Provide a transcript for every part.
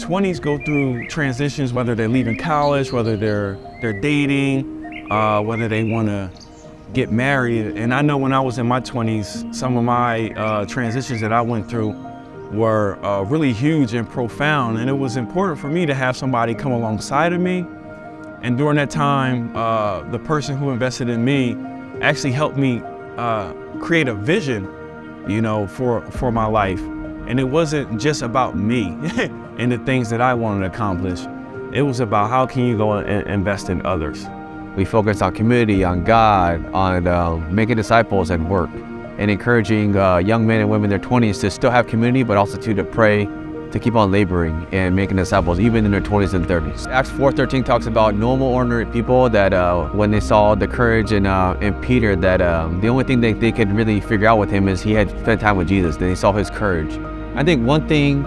20s go through transitions, whether they're leaving college, whether they're dating, whether they want to get married. And I know when I was in my 20s, some of my transitions that I went through were really huge and profound. And it was important for me to have somebody come alongside of me. And during that time, the person who invested in me actually helped me create a vision, for my life. And it wasn't just about me and the things that I wanted to accomplish. It was about how can you go and invest in others. We focus on community, on God, on making disciples and work, and encouraging young men and women in their 20s to still have community, but also to pray, to keep on laboring and making disciples, even in their 20s and 30s. Acts 4:13 talks about normal, ordinary people that when they saw the courage in Peter, that the only thing they could really figure out with him is he had spent time with Jesus. Then they saw his courage. I think one thing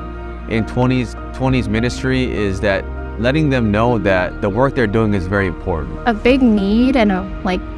in 20s ministry is that letting them know that the work they're doing is very important. A big need and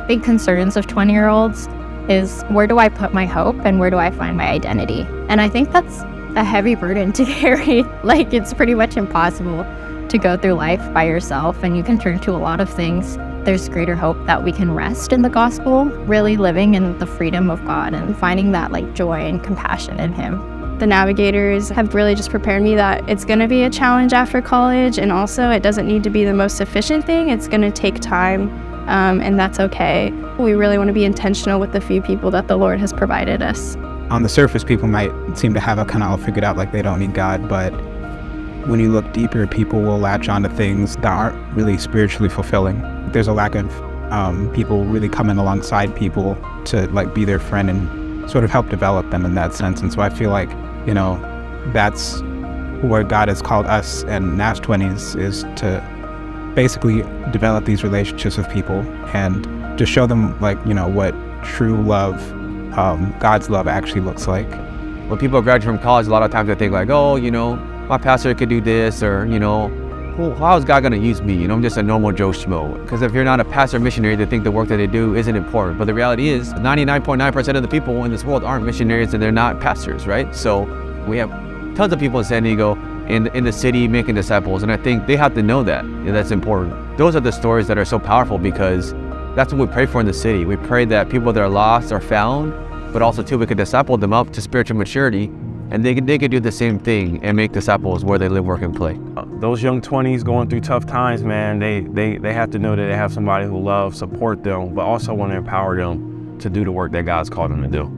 big concerns of 20-year-olds is, where do I put my hope and where do I find my identity? And I think that's a heavy burden to carry. It's pretty much impossible to go through life by yourself, and you can turn to a lot of things. There's greater hope that we can rest in the gospel, really living in the freedom of God and finding that joy and compassion in Him. The Navigators have really just prepared me that it's going to be a challenge after college, and also it doesn't need to be the most efficient thing. It's going to take time, and that's okay. We really want to be intentional with the few people that the Lord has provided us. On the surface, people might seem to have it kind of all figured out, like they don't need God, but when you look deeper, people will latch onto things that aren't really spiritually fulfilling. There's a lack of people really coming alongside people to be their friend and sort of help develop them in that sense. And so I feel like, that's where God has called us in NAS 20s, is to basically develop these relationships with people and to show them what true love, God's love actually looks like. When people graduate from college, a lot of times they think my pastor could do this, or how is God going to use me? I'm just a normal Joe Schmo. Because if you're not a pastor or missionary, they think the work that they do isn't important. But the reality is 99.9% of the people in this world aren't missionaries and they're not pastors, right? So we have tons of people in San Diego in the city making disciples, and I think they have to know that. That's important. Those are the stories that are so powerful, because that's what we pray for in the city. We pray that people that are lost are found, but also too we could disciple them up to spiritual maturity, and they could do the same thing and make disciples where they live, work, and play. Those young 20s going through tough times, man, they have to know that they have somebody who loves, support them, but also want to empower them to do the work that God's called them to do.